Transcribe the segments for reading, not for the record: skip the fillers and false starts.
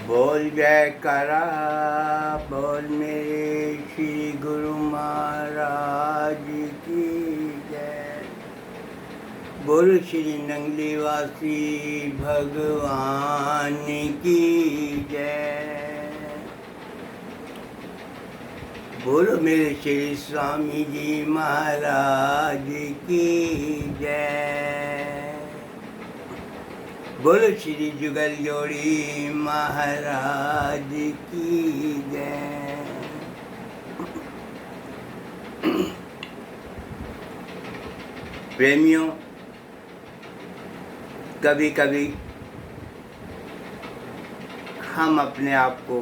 बोल जयकारा बोल मेरे श्री गुरु महाराज की जय। बोल श्री नंगलीवासी भगवान की जय। बोलो मेरे श्री स्वामी जी महाराज की जय। बोलो श्री जुगल जोड़ी महाराज की जय। प्रेमियों, कभी कभी हम अपने आप को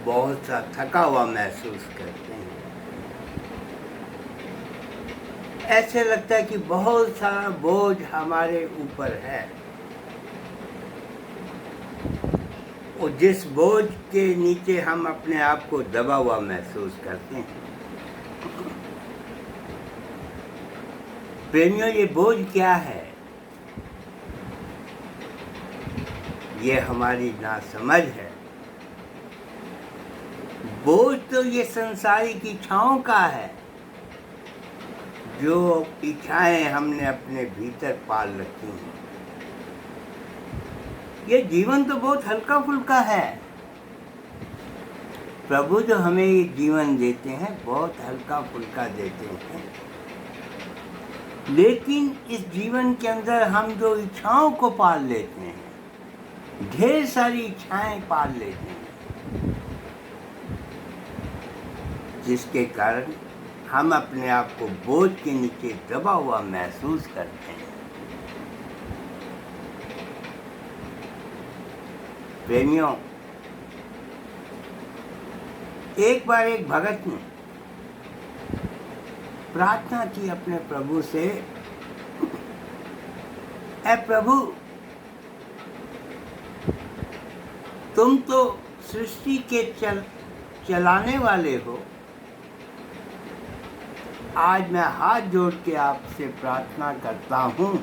बहुत सा थका हुआ महसूस करते हैं। ऐसे लगता है कि बहुत सारा बोझ हमारे ऊपर है और जिस बोझ के नीचे हम अपने आप को दबा हुआ महसूस करते हैं। प्रेमियों, ये बोझ क्या है? ये हमारी नासमझ है। बोझ तो ये संसारिक इच्छाओं का है, जो इच्छाएं हमने अपने भीतर पाल रखी हैं। ये जीवन तो बहुत हल्का फुल्का है। प्रभु जो हमें ये जीवन देते हैं बहुत हल्का फुल्का देते हैं, लेकिन इस जीवन के अंदर हम जो इच्छाओं को पाल लेते हैं, ढेर सारी इच्छाएं पाल लेते हैं, जिसके कारण हम अपने आप को बोझ के नीचे दबा हुआ महसूस करते हैं। प्रेमियों, एक बार एक भगत ने प्रार्थना की अपने प्रभु से, ऐ प्रभु, तुम तो सृष्टि के चलाने वाले हो। आज मैं हाथ जोड़ के आपसे प्रार्थना करता हूँ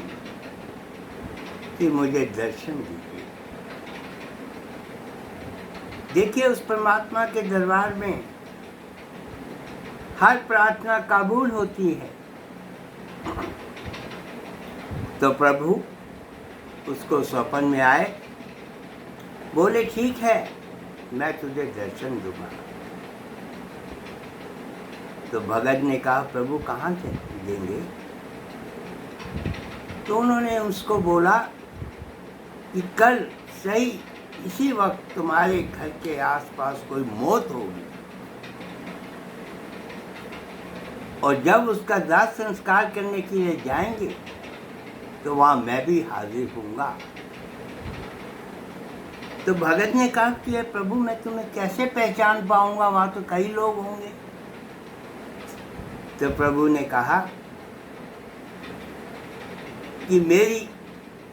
कि मुझे दर्शन दीजिए। देखिए, उस परमात्मा के दरबार में हर प्रार्थना कबूल होती है। तो प्रभु उसको स्वप्न में आए, बोले ठीक है, मैं तुझे दर्शन दूंगा। तो भगत ने कहा, प्रभु कहाँ से देंगे? तो उन्होंने उसको बोला कि कल सही इसी वक्त तुम्हारे घर के आसपास कोई मौत होगी, और जब उसका दाह संस्कार करने के लिए जाएंगे तो वहाँ मैं भी हाजिर होऊंगा। तो भगत ने कहा कि प्रभु, मैं तुम्हें कैसे पहचान पाऊंगा, वहाँ तो कई लोग होंगे। तो प्रभु ने कहा कि मेरी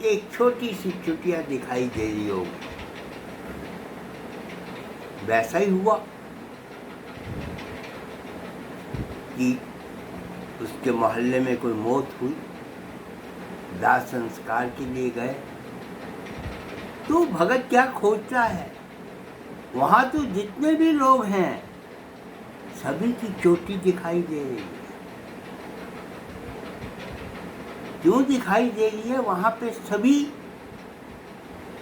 एक छोटी सी चुटिया दिखाई दे रही होगी। वैसा ही हुआ कि उसके मोहल्ले में कोई मौत हुई, दाह संस्कार के लिए गए। तो भगत क्या खोजता है, वहाँ तो जितने भी लोग हैं सभी की चोटी दिखाई दे रही है। क्यों दिखाई दे रही है? वहाँ पे सभी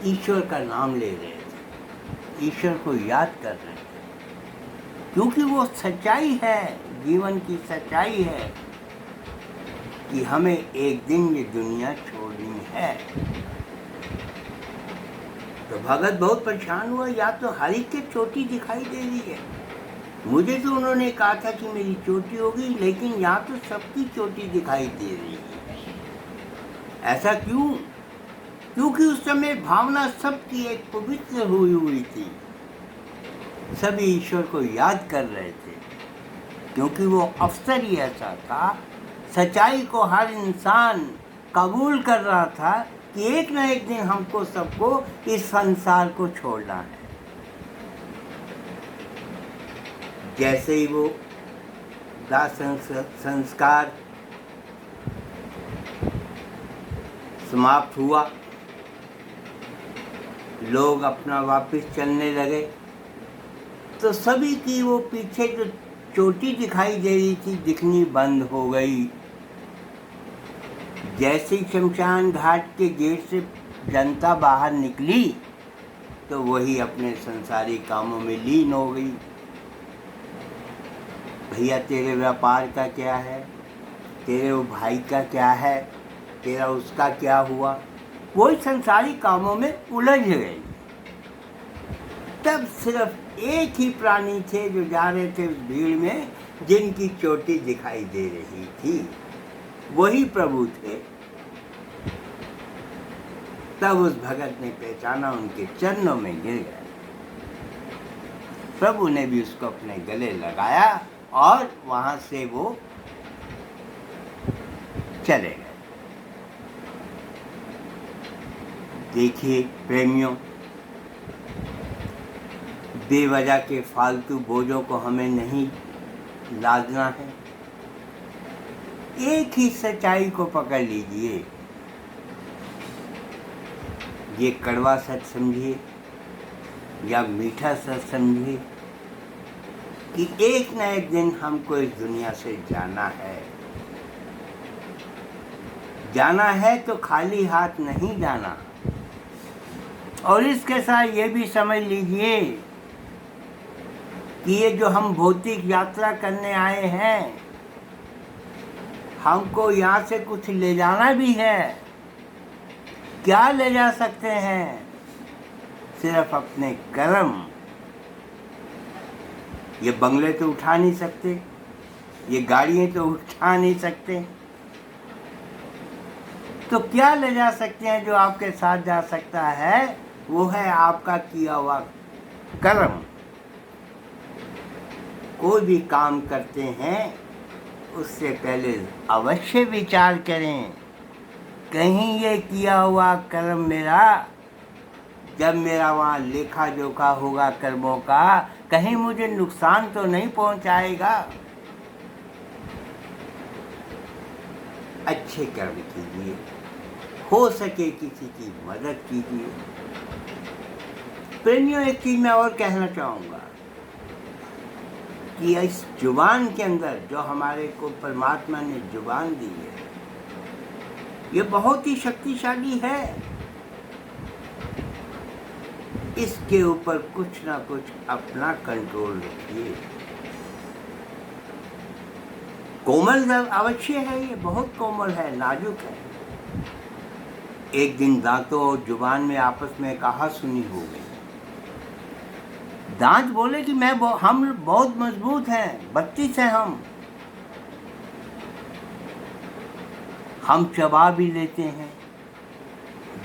ईश्वर का नाम ले रहे थे, ईश्वर को याद कर रहे थे, क्योंकि वो सच्चाई है, जीवन की सच्चाई है कि हमें एक दिन ये दुनिया छोड़नी है। तो भगत बहुत परेशान हुआ, या तो हर एक की चोटी दिखाई दे रही है। मुझे तो उन्होंने कहा था कि मेरी चोटी होगी, लेकिन यहाँ तो सबकी चोटी दिखाई दे रही है। ऐसा क्यों? क्योंकि उस समय भावना सबकी एक पवित्र हुई थी। सभी ईश्वर को याद कर रहे थे, क्योंकि वो अवसर ही ऐसा था, सच्चाई को हर इंसान कबूल कर रहा था कि एक न एक दिन हमको सबको इस संसार को छोड़ना है। जैसे ही वो दाह संस्कार समाप्त हुआ, लोग अपना वापस चलने लगे तो सभी की वो पीछे जो चोटी दिखाई दे रही थी दिखनी बंद हो गई। जैसे ही शमशान घाट के गेट से जनता बाहर निकली तो वही अपने संसारी कामों में लीन हो गई। भैया तेरे व्यापार का क्या है, तेरे वो भाई का क्या है, तेरा उसका क्या हुआ, वही संसारी कामों में उलझ गई। तब सिर्फ एक ही प्राणी थे जो जा रहे थे उस भीड़ में, जिनकी चोटी दिखाई दे रही थी, वही प्रभु थे। तब उस भगत ने पहचाना, उनके चरणों में गिर गया। प्रभु ने भी उसको अपने गले लगाया और वहां से वो चले गए। देखिए प्रेमियों, बेवजह के फालतू बोझों को हमें नहीं लादना है। एक ही सच्चाई को पकड़ लीजिए, ये कड़वा सच समझिए या मीठा सच समझिए कि एक न एक दिन हमको इस दुनिया से जाना है। जाना है तो खाली हाथ नहीं जाना। और इसके साथ ये भी समझ लीजिए कि ये जो हम भौतिक यात्रा करने आए हैं, हमको यहाँ से कुछ ले जाना भी है। क्या ले जा सकते हैं? सिर्फ अपने कर्म। ये बंगले तो उठा नहीं सकते, ये गाड़ियाँ तो उठा नहीं सकते, तो क्या ले जा सकते हैं? जो आपके साथ जा सकता है वो है आपका किया हुआ कर्म। कोई भी काम करते हैं उससे पहले अवश्य विचार करें, कहीं ये किया हुआ कर्म मेरा, जब मेरा वहाँ लेखा जोखा होगा कर्मों का, कहीं मुझे नुकसान तो नहीं पहुँचाएगा। अच्छे कर्म कीजिए, हो सके किसी की मदद कीजिए। प्रेमियों, एक चीज मैं और कहना चाहूँगा कि इस जुबान के अंदर जो हमारे को परमात्मा ने जुबान दी है, ये बहुत ही शक्तिशाली है। इसके ऊपर कुछ ना कुछ अपना कंट्रोल रखिए। कोमल अवश्य है, ये बहुत कोमल है, नाजुक है। एक दिन दांतों और जुबान में आपस में कहा सुनी हो गई। दांत बोले कि हम बहुत मजबूत हैं, 32 हैं हम चबा भी लेते हैं।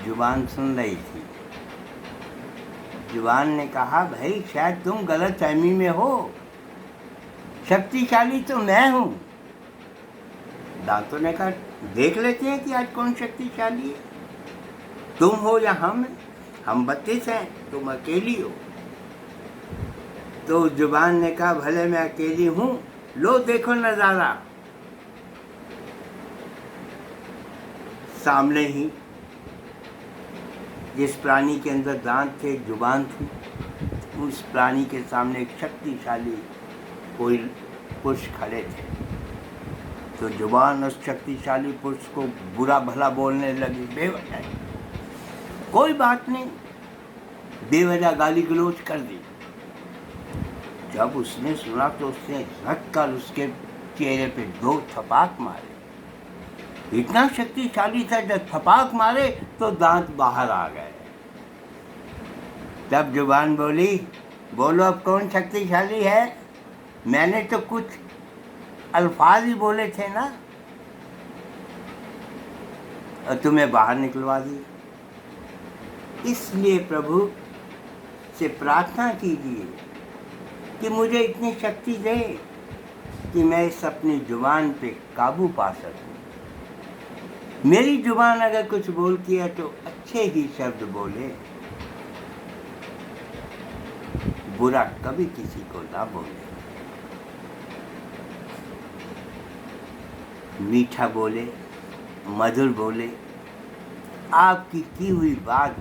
जुबान सुन रही थी। जुबान ने कहा, भाई शायद तुम गलत फहमी में हो, शक्तिशाली तो मैं हूं। दांतों ने कहा, देख लेते हैं कि आज कौन शक्तिशाली है, तुम हो या हम 32 हैं, तुम अकेली हो। तो जुबान ने कहा, भले मैं अकेली हूं, लो देखो नजारा। सामने ही जिस प्राणी के अंदर दांत थे, जुबान थी, उस प्राणी के सामने एक शक्तिशाली कोई पुरुष खड़े थे। तो जुबान उस शक्तिशाली पुरुष को बुरा भला बोलने लगी, बेवजह, कोई बात नहीं, बेवजह गाली गलौज कर दी। जब उसने सुना तो उसने रख कर उसके चेहरे पे 2 थपाक मारे। इतना शक्तिशाली था, जब थपाक मारे तो दांत बाहर आ गए। तब जुबान बोली, बोलो अब कौन शक्तिशाली है? मैंने तो कुछ अल्फाज ही बोले थे ना, और तुम्हें बाहर निकलवा दी। इसलिए प्रभु से प्रार्थना कीजिए कि मुझे इतनी शक्ति दे कि मैं इस अपनी जुबान पे काबू पा सकूं। मेरी जुबान अगर कुछ बोलती है तो अच्छे ही शब्द बोले, बुरा कभी किसी को ना बोले, मीठा बोले, मधुर बोले। आपकी की हुई बात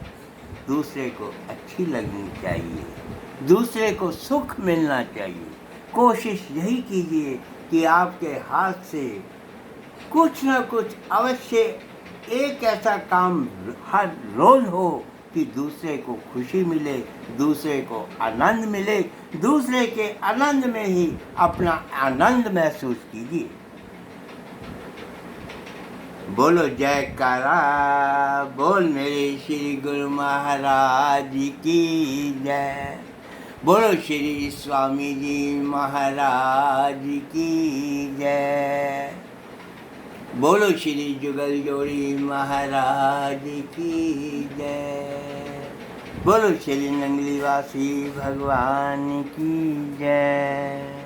दूसरे को अच्छी लगनी चाहिए, दूसरे को सुख मिलना चाहिए। कोशिश यही कीजिए कि आपके हाथ से कुछ ना कुछ अवश्य एक ऐसा काम हर रोज हो कि दूसरे को खुशी मिले, दूसरे को आनंद मिले, दूसरे के आनंद में ही अपना आनंद महसूस कीजिए। बोलो जयकारा, बोल मेरे श्री गुरु महाराज की जय। बोलो श्री स्वामी जी महाराज की जय। बोलो श्री जुगल जोड़ी महाराज की जय। बोलो श्री नंगलीवासी भगवान की जय।